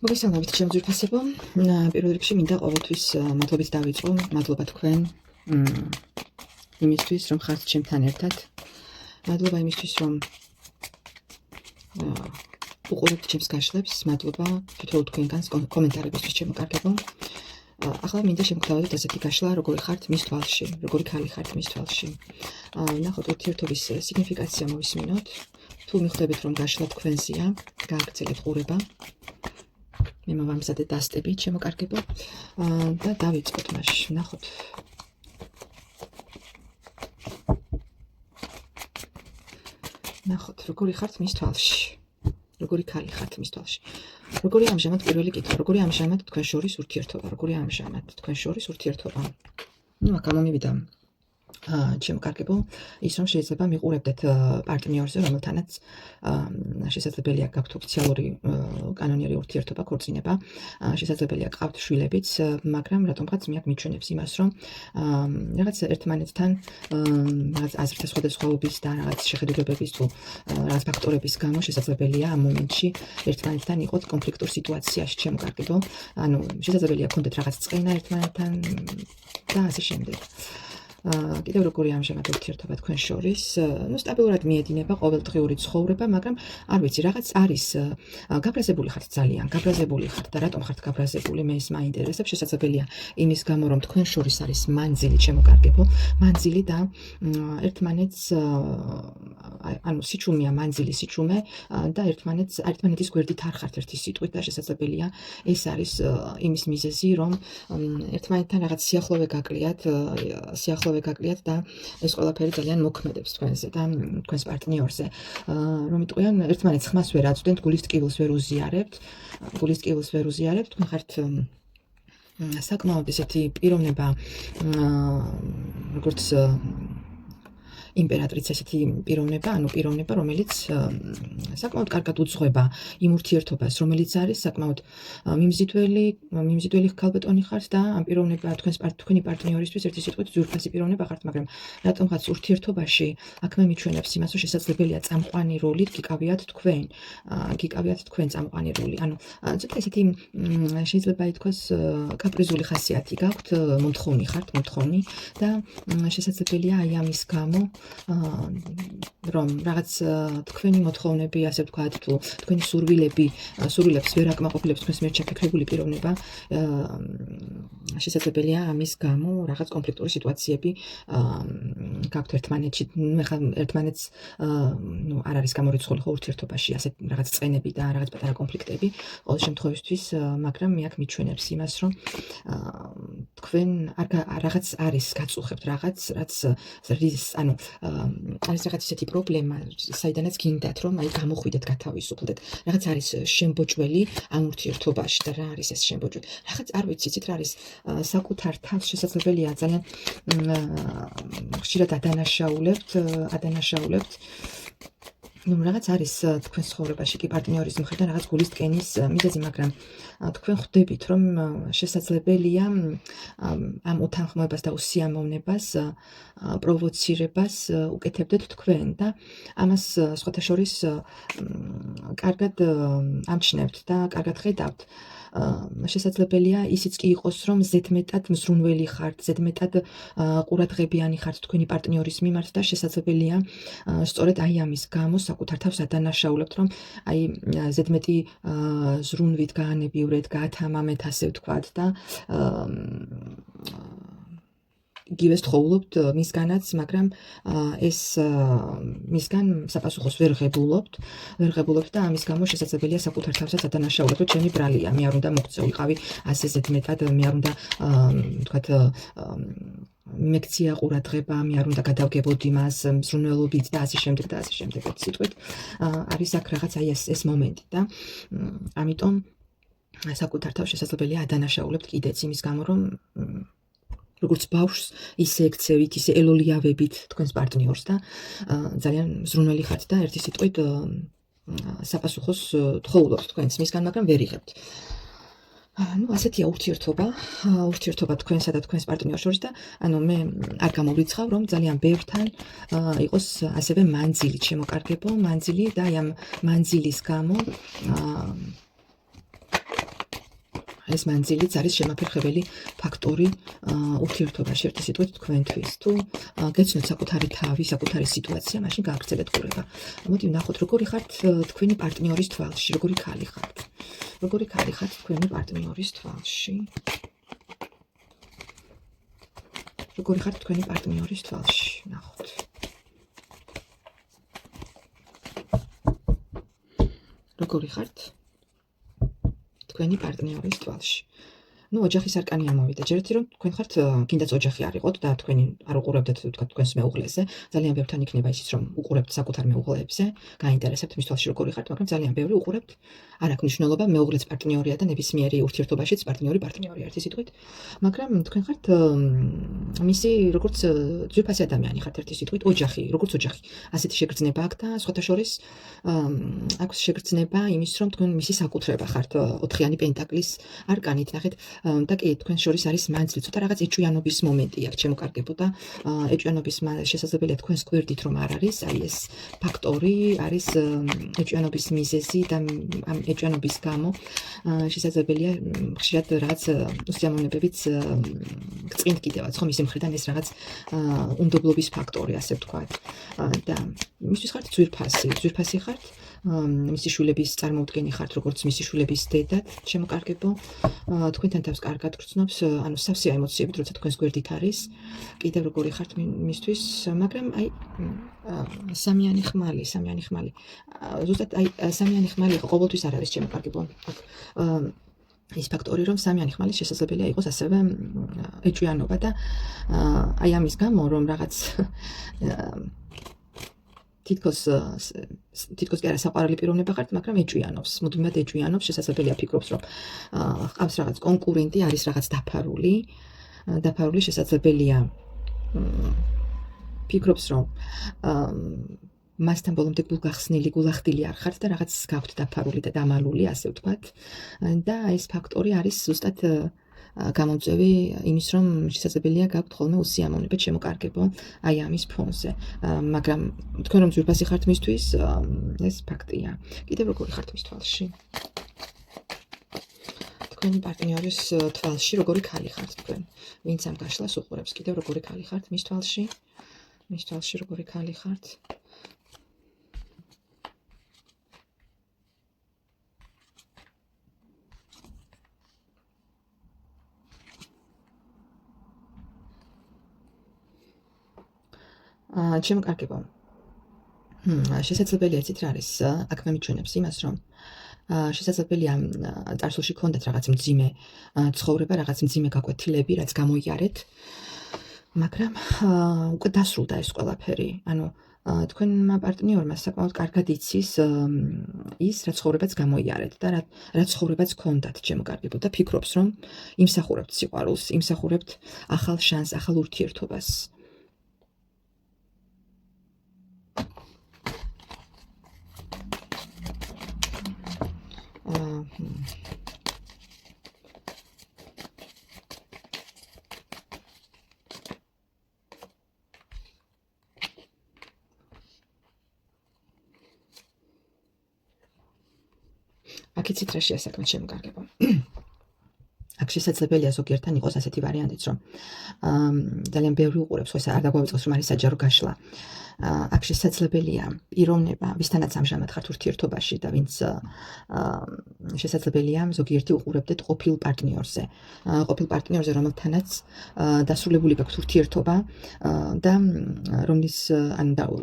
მოგესალმებით ჩემ ძვირფასებო. პირველ რიგში მინდა ყოველთვის მადლობით დავიწყო. მადლობა თქვენ იმისთვის, რომ ხართ ჩემთან ერთად. მადლობა იმისთვის, რომ უყურებთ ჩემს გაშლებს. მადლობა თითოეულ თქვენგანს კომენტარებისთვის ჩემო კარგებო. ახლა მინდა შემოგთავაზოთ ასეთი გაშლა, როგორი ხართ მის თვალში, როგორი ქალი ხართ მის თვალში. ნახოთ ურთიერთობის სიგნიფიკაცია მოვისმინოთ. თუ მიხვდებით, რომ გაშლა თქვენზეა, გააგრძელებთ ყურება. მე მოვამზადე დასტები ჩემო კარგებო და დავიწყოთ მაშინ. ნახოთ. ნახოთ, როგორი ხართ მის თვალში. როგორი ქალი ხართ მის თვალში. როგორი ამჟამად პირველი კითხვა, როგორი ამჟამად თქვენ შორის ურთიერთობა, როგორი ამჟამად თქვენ შორის ურთიერთობა. აქ გამომივიდა ჩემო კარგებო, ის რომ შეიძლება მიყურებდეთ პარტნიორზე, რომელთანაც შესაძლებელია გაქვთ ოფიციალური კანონიერი ურთიერთობა, ქორწინება, შესაძლებელია გყავთ შვილებიც, მაგრამ რატომღაც მე აქ მიჩვენებს იმას, რომ რაღაც ერთმანეთთან რაღაც აზრთა სხვადასხვაობის და რაღაც შეხედულებების თუ რაღაც ფაქტორების გამო შესაძლებელია ამ მომენტში ერთმანეთთან იყოთ კონფლიქტურ სიტუაციაში, ჩემო კარგებო. ანუ შესაძლებელია გქონდეთ რაღაც წყენა ერთმანეთთან და ასე შემდეგ. კიდევ როგორი ამჟამად ურთიერთობა თქვენ შორის, სტაბილურად მიედინება ყოველდღიური ცხოვრება, მაგრამ არ ვიცი, რაღაც არის გაბრაზებული ხართ ძალიან, გაბრაზებული ხართ და რატომ ხართ გაბრაზებული, მე ეს მაინტერესებს, შესაძლებელია იმის გამო, რომ თქვენ შორის არის მანძილი, ჩემო კარგებო, მანძილი და ერთმანეთს ანუ სიჩუმეა, მანძილი სიჩუმე და ერთმანეთის გვერდით არ ხართ ერთი სიტყვით და შესაძლებელია ეს არის იმის მიზეზი, რომ ერთმანეთთან რაღაც სიახლოვე გაკლიათ და ეს ყველაფერი ძალიან მოქმედებს თქვენზე და თქვენს პარტნიორზე. რომ იტყვიან, ერთმანეთს ხმას ვერ აწვდენთ, გულის ტკივილს ვერ უზიარებთ, თქვენ ხართ საკმაოდ ესეთი პიროვნება, როგორც იმპერატრიც ესეთი პიროვნება, რომელიც საკმაოდ კარგად უძღვება იმ ურთიერთობას, რომელიც არის საკმაოდ მიმზიდველი ქალბატონი ხართ და ამ პიროვნება თქვენი პარტნიორისთვის ერთი სიტყვით ძვირფასი პიროვნება ხართ, მაგრამ რატომღაც ურთიერთობაში აქ მე მიჩვენებს იმას, რომ შესაძლებელია წამყვანი როლით გიკავიათ თქვენ წამყვანი როლი. ანუ ცოტა ესეთი შეიძლება ითქვას კაპრიზული ხასიათი გაქვთ, მომთხოვნი ხართ და შესაძლებელია აი ამის გამო რომ რაღაც თქვენი მოთხოვნები, ასე ვთქვათ, თუ თქვენი სურვილებს ვერ აკმაყოფილებს თქვენს მიერ ჩაფიქრებული პიროვნება, შესაძლებელია ამის გამო რაღაც კონფლიქტური სიტუაციები გაქვთ ერთმანეთში. ერთმანეთს არ არის გამორიცხული ხო ურთიერთობაში ასეთ რაღაც წყენები და რაღაც პატარა კონფლიქტები ყოველ შემთხვევისთვის, მაგრამ მე აქ მიჩვენებს იმას, რომ თქვენ რაღაც არის გაწუხებთ, რაღაც ანუ არის რაღაც ისეთი პრობლემა, საიდანაც გინდათ, რომ აი გამოხვიდეთ, გათავისუფლდეთ. რაღაც არის შემბოჭველი ამ ურთიერთობაში და რა არის ეს შემბოჭველი? რაღაც არ ვიცი, იცით რა არის საკუთარ თავს შესაძლებელია ძალიან ხშირად ადანაშაულებთ. რაღაც არის თქვენ ცხოვრებაში კი პარტნიორის მხრიდან რაღაც გულის ტკენის მიზეზი, მაგრამ თქვენ ხვდებით, რომ შესაძლებელია ამ უთანხმოებას და უსიამოვნებას, პროვოცირებას უკეთებდეთ თქვენ და ამას სხვათა შორის კარგად ამჩნევთ და კარგად ხედავთ. შესაძლებელია ისიც კი იყოს, რომ ზედმეტად მზრუნველი ხართ, ზედმეტად ყურადღებიანი ხართ თქვენი პარტნიორის მიმართ და შესაძლებელია სწორედ აი ამის გამო საკუთარ თავს ადანაშაულებთ, რომ აი ზედმეტი ზრუნვით გაანებივრეთ, გაათამამეთ, ასე ვთქვათ და იგივე სთხოვულობთ მისგანაც, მაგრამ ეს მისგან საპასუხოს ვერ ღებულობთ და ამის გამო შესაძლებელია საკუთარ თავსაც ადანაშაულებთ, რომ ჩემი ბრალია, მე არ უნდა მოგწეულიყავი ასე ზედმეტად, მე არ უნდა ვთქვათ მეკცია ყურადღება, მე არ უნდა გადავგებოდი მას მზრუნველობით და ასე შემდეგ და ასე შემდეგ. სიტყვით არის აქ რაღაც აი ეს მომენტი და ამიტომ საკუთარ თავს შესაძლებელია ადანაშაულებთ კიდეც იმის გამო, რომ როგორც ბავშვს ისე ექცევით, ისე ელოლიავებით თქვენს პარტნიორს და ძალიან მზრუნველი ხართ და ერთი სიტყვით საპასუხოს თხოვულობთ თქვენს მისგან, მაგრამ ვერ იღებთ. ასეთია ურთიერთობა თქვენსა და თქვენს პარტნიორს შორის და მე არ გამოვრიცხავ, რომ ძალიან ბევრთან იყოს ასევე მანძილი, ჩემო კარგებო, მანძილი და ამ მანძილის გამო ეს მანძილიც არის შემაფერხებელი ფაქტორი ურთიერთობაში ერთი სიტყვით თქვენთვის. თუ გეცნოთ საკუთარი თავი, საკუთარი სიტუაცია, მაშინ გააგრძელეთ ყურება. მოდი ვნახოთ, როგორი ხართ თქვენი პარტნიორის თვალში, როგორი ქალი ხართ. როგორი ქალი ხართ თქვენი პარტნიორის თვალში. როგორი ხართ თქვენი პარტნიორის თვალში, ნახოთ. როგორი ხართ თქვენი პარტნიორის თვალში. ნუ ოჯახის არკანი ამოვიდა. ჯერ ერთი რომ თქვენ ხართ კიდაც ოჯახი არ იყოთ და თქვენი არ უყურებდეთ თქვა თქვენს მეუღლეზე. ძალიან ბევრთან იქნება ისიც რომ უყურებთ საკუთარ მეუღლეებზე, გაინტერესებთ მის თვალში როგორი ხართ, მაგრამ ძალიან ბევრი უყურებთ. არ აქვს მნიშვნელობა, მეუღლეც პარტნიორია და ნებისმიერი ურთიერთობაშიც პარტნიორია ერთი სიტყვით. მაგრამ თქვენ ხართ მისი როგორც ძვირფასი ადამიანი ხართ ერთი სიტყვით, ოჯახი, როგორც ოჯახი. ასეთი შეგრძნება აქვს და სხვათა შორის აქვს შეგრძნება იმის რომ თქვენ მისი საკუთრება ხართ 4-იანი პენტაკლის არკანით, ნახეთ და კი თქვენ შორის არის მანძილი, ცოტა რაღაც ეჭვიანობის მომენტი აქვს, შემოკარგებო და ეჭვიანობის შესაძლებელია თქვენს გვერდით რომ არ არის, აი ეს ფაქტორი არის ეჭვიანობის მიზეზი და ამ ეჭვიანობის გამო შესაძლებელია ხშირად რაღაც უსიამოვნებებიც გწყინთ კიდევაც, ხო, მისი მხრიდან ეს რაღაც უნდობლობის ფაქტორი, ასე ვთქვათ. და მისთვის ხართ ძვირფასი ხართ. მისი შვილების წარმოუდგენი ხართ, როგორც მისი შვილების დედად, შემოკარგებო. თქვენთან თავს კარგად გრძნობს, ანუ სავსე ემოციებით, როცა თქვენს გვერდით არის. კიდევ როგორი ხართ მისთვის, მაგრამ აი სამიანი ხმალი. ზუსტად აი სამიანი ხმალი ყოველთვის არ არის შემოკარგებო. ის ფაქტორი რომ სამიანი ხმალი შესაძლებელია იყოს ასევე ეჭვიანობა და აი ამის გამო რომ რაღაც თითქოს კი არა საყვარელი პიროვნება ხართ, მაგრამ ეჭვიანობს, მუდმივად ეჭვიანობს, შესაძლებელია ფიქრობს, რომ ყავს რაღაც კონკურენტი, არის რაღაც დაფარული, შესაძლებელია ფიქრობს, რომ მასთან ბოლომდე გულახდილი არ ხართ და რაღაც გაქვთ დაფარული და დამალული, ასე ვთქვათ. და ეს ფაქტორი არის ზუსტად გამომწვევი იმის რომ შესაძლებელია გაქვთ ხოლმე უსიამოვნებად შემოკარგებო აი ამის ფონზე. მაგრამ თქვენ რომ ძვირფასი ხართ მისთვის, ეს ფაქტია. კიდევ როგორი ხართ მის თვალში? თქვენი პარტნიორის თვალში როგორი ქალი ხართ თქვენ? ვინც ამ გაშლას უყურებს, კიდევ როგორი ქალი ხართ მის თვალში? მის თვალში როგორი ქალი ხართ? შემოკარგებო. შესაძლებელია იცით რა არის, აქ მე მიჩვენებს იმას, რომ შესაძლებელია წარსულში გქონდათ რაღაც მძიმე ცხოვრება, რაღაც მძიმე გაკვეთილები, რაც გამოიარეთ, მაგრამ უკვე დასრულდა ეს ყველაფერი. ანუ თქვენმა პარტნიორმა საკმაოდ კარგად იცის ის, რა ცხოვრებაც გამოიარეთ და რა ცხოვრებაც გქონდათ, შემოკარგებო და ფიქრობს, რომ იმსახურებთ სიყვარულს, იმსახურებთ ახალ შანსს, ახალ ურთიერთობას. აქ იცით რა შეასაქმეთ შემოკარგებო. აქ შესაძლებელია ზოგიერთთან იყოს ასეთი ვარიანტიც, რომ ძალიან ბევრი უყურებს, ხო, არ დაგვაუწყოს, რომ არის საჯარო გაშლა. აქ შესაძლებელია პიროვნება, ვისთანაც ამჟამად ხართ ურთიერთობაში და ვინც შესაძლებელია ზოგიერთი უყურებდეთ ყოფილ პარტნიორზე, რომელთანაც დასრულებული გაქვთ ურთიერთობა და რომლის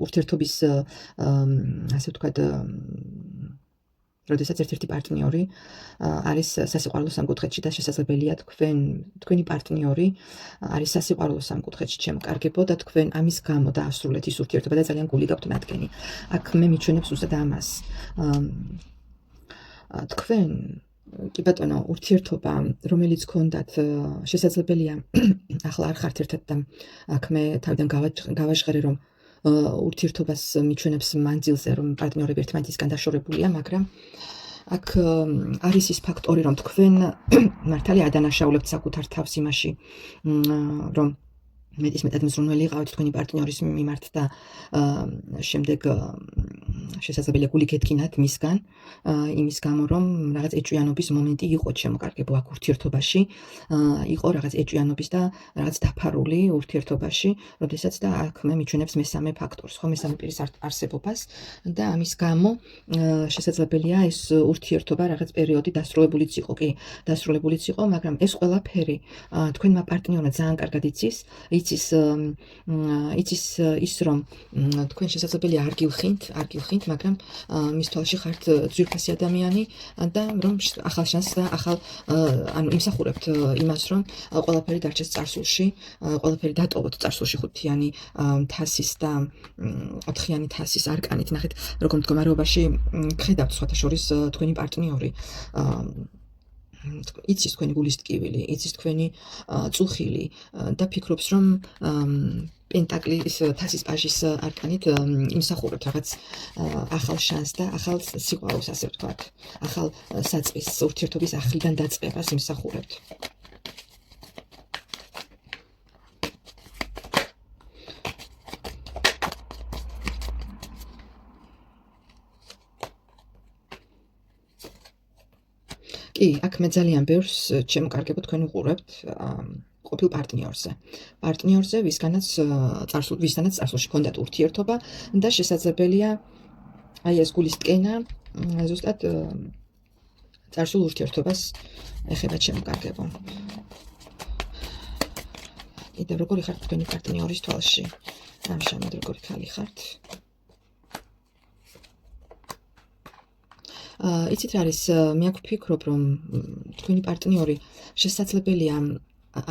ურთიერთობის ასე ვთქვათ როდესაც ერთ-ერთი პარტნიორი არის სასიყვარულო სამკუთხედში და შესაძლებელია თქვენი პარტნიორი არის სასიყვარულო სამკუთხედში, შემოკარგებო და თქვენ ამის გამო დაასრულეთ ის ურთიერთობა და ძალიან გული გაქვთ მათგანი. აქ მე მიჩვენებს ზუსტად ამას. თქვენ კი ბატონო, ურთიერთობა, რომელიც გქონდათ, შესაძლებელია ახლა არ ხართ ერთად და აქ მე თავიდან გავაჟღერე, რომ ურთიერთობას მიჩვენებს მანძილზე, რომ პარტნიორები ერთმანეთისგან დაშორებულია, მაგრამ აქ არის ის ფაქტორი, რომ თქვენ მართალია ადანაშაულებთ საკუთარ თავს იმაში, რომ მეტად მზრუნველი იყავით თქვენი პარტნიორის მიმართ და შემდეგ შესაძლებელია გული გედგინათ მისგან, იმის გამო რომ რაღაც ეჭვიანობის მომენტი იყო შემოკარგებო აქ ურთიერთობაში, იყო რაღაც ეჭვიანობის და რაღაც დაფარული ურთიერთობაში, როდესაც და აქ მე მიჩვენებს მესამე ფაქტორს, ხო, მესამე პირის არსებობას და ამის გამო შესაძლებელია ეს ურთიერთობა რაღაც პერიოდი დასრულებულიც იყო, კი, დასრულებულიც იყო, მაგრამ ეს ყველაფერი თქვენმა პარტნიორმა ძალიან კარგად იცის ის რომ თქვენ შესაძლებელია არ გილხინთ, მაგრამ მის თვალში ხართ ძვირფასი ადამიანი და რომ ახალ შანსს და ახალ ანუ იმსახურებთ იმას რომ ყველაფერი დარჩეს წარსულში, ყველაფერი დატოვოთ წარსულში ხუთიანი თასის და 4-იანი თასის არკანით. ნახეთ როგორ მდგომარეობაში გხედავთ სხვათა შორის თქვენი პარტნიორი. იცის თქვენი გულის ტკივილი, იცის თქვენი წუხილი და ფიქრობს რომ პენტაკლის თასის პაჟის არკანით იმსახურებთ რაღაც ახალ შანსს და ახალ სიყვარულს, ასე ვთქვათ, ახალ საწყისს, ურთიერთობის ახლიდან დაწყებას იმსახურებთ. კი, აქ მე ძალიან ბევრს შემოკარგებო თქვენ უყურებთ ყოფილ პარტნიორზე, ვისთანაც წარსულში ჰქონდათ ურთიერთობა და შესაძლებელია აი ეს გულის ტკენა ზუსტად წარსულ ურთიერთობას ეხება შემოკარგებო. კიდევ როგორი ხართ თქვენი პარტნიორის თვალში? ამჟამად როგორი ქალი ხართ? იცით რა არის, მე აქ ვფიქრობ, რომ თქვენი პარტნიორი შესაძლებელია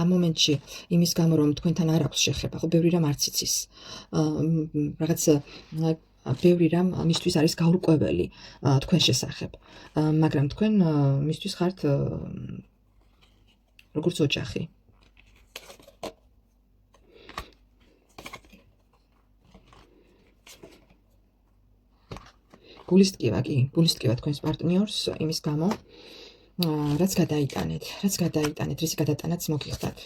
ამ მომენტში იმის გამო, რომ თქვენთან არ აქვს შეხება, ხო, ბევრი რამ არც იცის. რაღაც ბევრი რამ მისთვის არის გაურკვეველი თქვენ შესახებ, მაგრამ თქვენ მისთვის ხართ როგორც ოჯახი. გულის ტკივა თქვენს პარტნიორს იმის გამო, რაც გადაიტანეთ, რისი გადატანაც მოგიხდათ.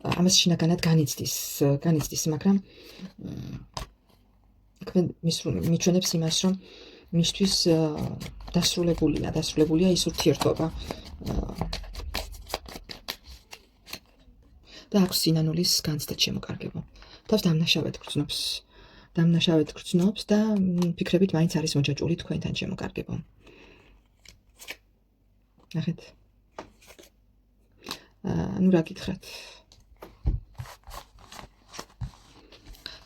ამას შინაგანად განიცდის, მაგრამ მიჩვენებს იმას, რომ მისთვის დასრულებულია ის ურთიერთობა და აქვს სინანულის განცდა შემოკარგებო. თავს დამნაშავედ გრძნობს და ფიქრებით მაინც არის მოჯაჭული თქვენთან შემოკარგებო. ნახეთ. ნუ რა გითხრათ?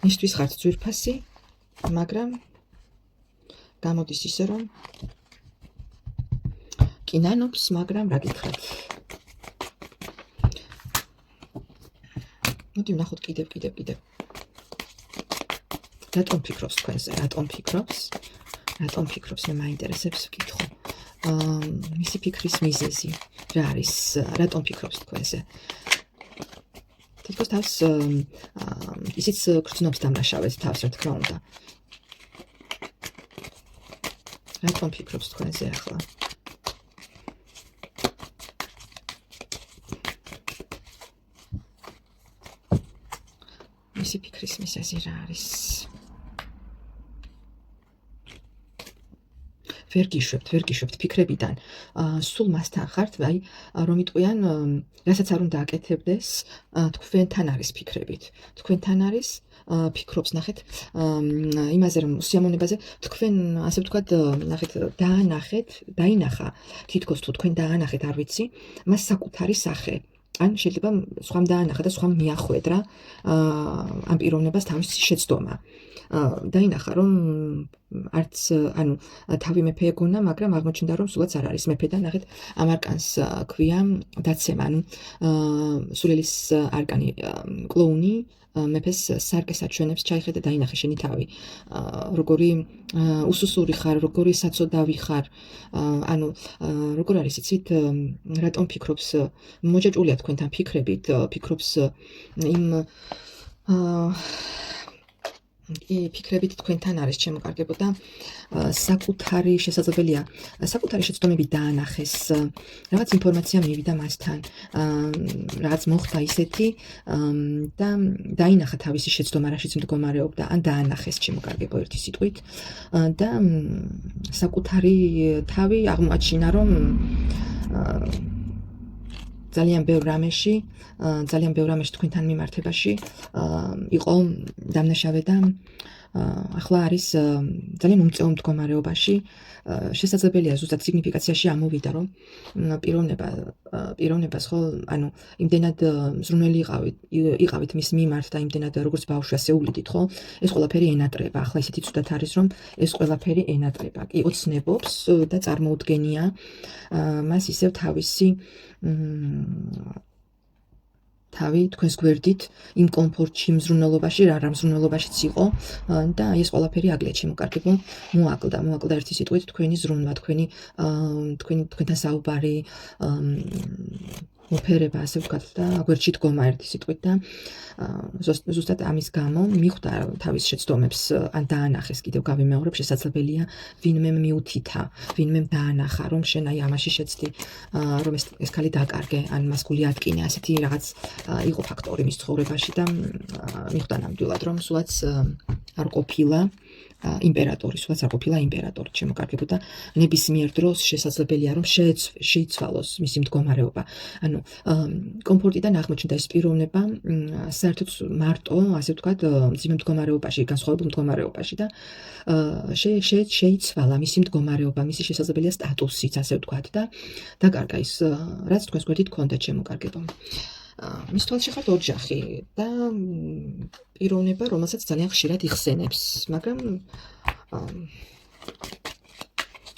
მისთვის ხართ ძვირფასი, მაგრამ გამოდის ისე რომ კინანობს, მაგრამ რა გითხრათ? მოდი ვნახოთ კიდევ. რატომ ფიქრობს თქვენზე? რატომ ფიქრობს? მე მაინტერესებს ვკითხო. მისი ფიქრის მიზეზი რა არის? რატომ ფიქრობს თქვენზე? თითქოს თავს ისიც გრძნობს დამნაშავედ თავს, რა თქმა უნდა. რატომ ფიქრობს თქვენზე ახლა? მისი ფიქრის მიზეზი რა არის? ვერ გიშვებთ ფიქრებიდან. სულ მასთან ხართ, აი, რომ იტყვიან, რასაც არ უნდა აკეთებდეს, თქვენთან არის ფიქრებით. თქვენთან არის, ფიქრობს, ნახეთ, იმაზე, რომ სიამოვნებაზე, თქვენ, ასე ვთქვათ, ნახეთ, დაინახა, თითქოს თუ თქვენ დაანახეთ, არ ვიცი, მას საკუთარი სახე. ან შეიძლება სხვამ დაანახა და სხვამ მიახვედრა ამ პიროვნებას თავისი შეცდომა. დაინახა, რომ არც, ანუ, თავი მეფე ეგონა, მაგრამ აღმოჩნდა, რომ სულაც არ არის მეფე და ნახეთ, ამ არკანს ქვია დაცემა, ანუ სულელის არკანი კლოუნი მეფეს სარკეს აჩვენებს, ჩაიხედა დაინახე შენი თავი. როგორი უსუსური ხარ, როგორი საწოდავი ხარ, ანუ როგორ არის იცით, რატომ ფიქრობს, მოჯაჭულია თქვენთან ფიქრებით, ფიქრობს იმ ფიქრებით თქვენთან არის ჩემოკარგებო და საკუთარი შესაძლებელია საკუთარი შეცდომები დაანახეს რაღაც ინფორმაცია მივიდა მასთან რაღაც მოხდა ისეთი და დაინახა თავისი შეცდომა რაშიც მდგომარეობდა ან დაანახეს ჩემოკარგებო ერთი სიტყვით და საკუთარი თავი აღმოაჩინა რომ ძალიან ბევრ რამეში თქვენთან მიმართებაში იყო დამნაშავე და ახლა არის ძალიან უმწეო მდგომარეობაში შესაძლებელია ზუსტად სიგნიფიკაციაში ამოვიდა რომ პიროვნებას ხო ანუ იმდენად ზრუნველი იყავით მის მიმართ და იმდენად როგორც ბავშვი ასე უვლიდით ხო ეს ყველაფერი ენატრება ახლა ისეთი ცუდად არის რომ ეს ყველაფერი ენატრება კი ოცნებობს და წარმოუდგენია მას ისევ თავი თქვენს გვერდით იმ კომფორტში, იმ ზრუნველობაში, რა მზრუნველობაშიც იყო და ეს ყველაფერი აგლია ჩემოკარგებო, მოაკლდა ერთი სიტყვით თქვენი ზრუნვა, თქვენთან საუბარი, მოფერება, ასე ვთქვათ და გვერდში დგომა ერთი სიტყვით და ზუსტად ამის გამო მიხვდა თავის შეცდომებს ან დაანახეს კიდევ გავიმეორებ შესაძლებელია ვინმე მიუთითა, ვინმე დაანახა რომ შენ აი ამაში შეცდი რომ ეს ქალი დაკარგე ან მას გული ატკინე ასეთი რაღაც იყო ფაქტორი მის ცხოვრებაში და მიხვდა ნამდვილად რომ სულაც არ ყოფილა იმპერატორი ჩემოკარგებო და ნებისმიერ დროს შესაძლებელია რომ შეიცვალოს მისი მდგომარეობა ანუ კომფორტიდან აღმოჩნდა ეს პიროვნება საერთოდ მარტო ასე ვთქვათ მძიმე მდგომარეობაში განსხვავებულ მდგომარეობაში და შეიცვალა მისი მდგომარეობა მისი შესაძლებელია სტატუსიც ასე ვთქვათ და დაკარგა ის რაც თქვენს გვერდით ჰქონდა ჩემოკარგებო მის თვალში ხართ ოჯახი და პიროვნება, რომელსაც ძალიან ხშირად იხსენებს, მაგრამ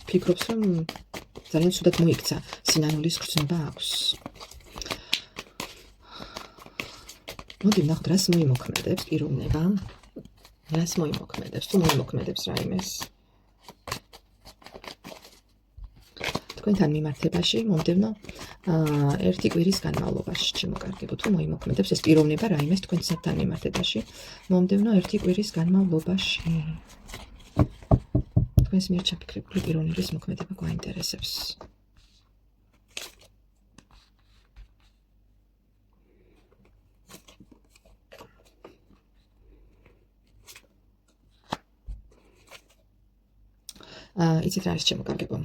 ფიქრობს, რომ ძალიან ცუდად მოიქცა, სინანულის გრძნობა აქვს. მოდი ვნახოთ, რას მოიმოქმედებს პიროვნება, რას მოიმოქმედებს, თუ მოიმოქმედებს რაიმეს. თქვენთან მიმართებაში მომდევნო ერთი კვირის განმავლობაში ჩემოკარგებო თუ მოიმოქმედებს ეს პიროვნება რაიმეს თქვენთან მიმართებაში მომდევნო ერთი კვირის განმავლობაში თქვენს მიერ ჩაფიქრებული პიროვნების მოქმედება გვაინტერესებს იცით რა არის ჩემოკარგებო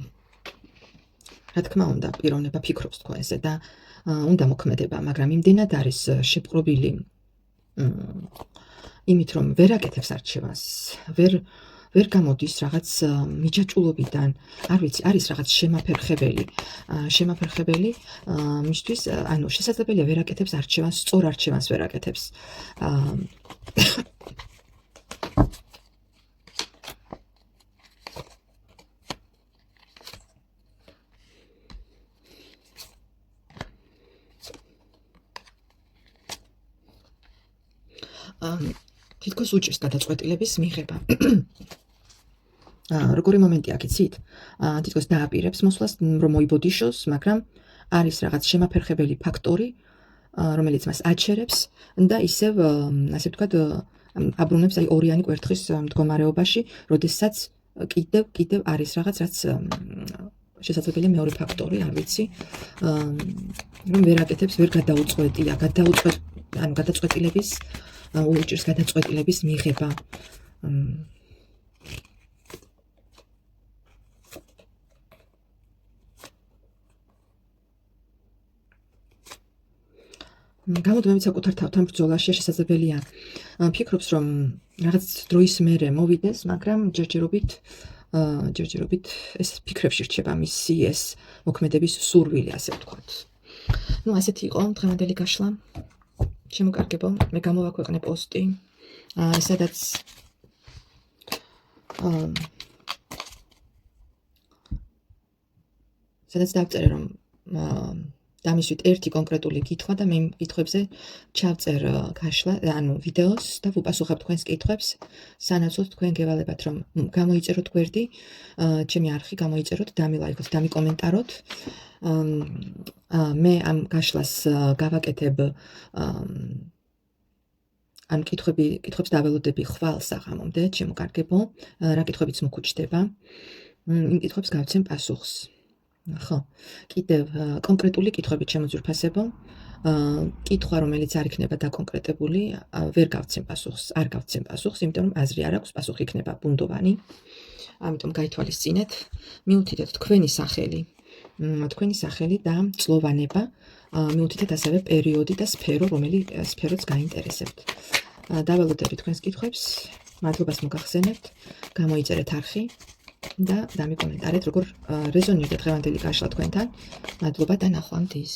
რა თქმა უნდა, პიროვნება ფიქრობს თქვენზე და უნდა მოქმედება, მაგრამ იმდენად არის შეპყრობილი იმით, რომ ვერ აკეთებს არჩევანს, ვერ გამოდის რაღაც მიჯაჭულობიდან, არ ვიცი, არის რაღაც შემაფერხებელი მისთვის, ანუ შესაძლებელია ვერ აკეთებს არჩევანს, სწორ არჩევანს ვერ აკეთებს. თითქოს უჭირს გადაწყვეტილების მიღება. როგორი მომენტი აქ იცით? თითქოს დააპირებს მოსვლას, რომ მოიბოდიშოს, მაგრამ არის რაღაც შემაფერხებელი ფაქტორი, რომელიც მას აჩერებს და ისევ, ასე ვთქვათ, აბრუნებს აი ორიანი კვერთხის მდგომარეობაში, როდესაც კიდევ არის რაღაც, რაც შესაძლებელია მეორე ფაქტორი, არ ვიცი, რომ ვერ აკეთებს, ვერ გადაუწყვეტია, გადაწყვეტილების უჭირს გადაწყვეტილების მიღება. გამოდმებით საკუთარ თავთან ბრძოლაში შესაძლებელია ფიქრობს რომ რაღაც დროის მერე მოვიდეს, მაგრამ ჯერჯერობით ეს ფიქრებში რჩება მისი ეს მოქმედების სურვილი, ასე ვთქვათ. ნუ ასეთი იყო დღევანდელი გაშლა. შემოკარგებო, მე გამოვაქვეყნე პოსტი, სადაც დავწერე რომ დამისვით ერთი კონკრეტული კითხვა და მე იმ კითხვებზე ჩავწერ გაშლა, ანუ ვიდეოს და ვუპასუხებ თქვენს კითხვებს, სანაცვლოდ თქვენ გევალებათ რომ გამოიწეროთ გვერდი, ჩემი არხი გამოიწეროთ, დამილაიქოთ, დამიკომენტაროთ. მე ამ გაშლას გავაკეთებ ან კითხვებს დაველოდები ხვალ საღამომდე, ჩემო კარგებო, რა კითხვებიც მოგუჩდება. იმ კითხვებს გავცემ პასუხს. ხო, კიდევ კონკრეტული კითხვები ჩემო ძვირფასებო, კითხვა რომელიც არ იქნება დაკონკრეტებული, ვერ გავცემ პასუხს, არ გავცემ პასუხს, იმიტომ რომ აზრი არ აქვს, პასუხი იქნება ბუნდოვანი. ამიტომ გაითვალისწინეთ, მიუთითეთ თქვენი სახელი და წლოვანება, მიუთითეთ ასევე პერიოდი და სფერო, რომელი სფეროც გაინტერესებთ. დაველოდები თქვენს კითხვებს, მადლობას მოგახსენებთ, გამოიწერეთ არხი და დამიკომენტარეთ, როგორ რეზონირდა დღევანდელი გაშლა თქვენთან. მადლობა და ნახვამდის.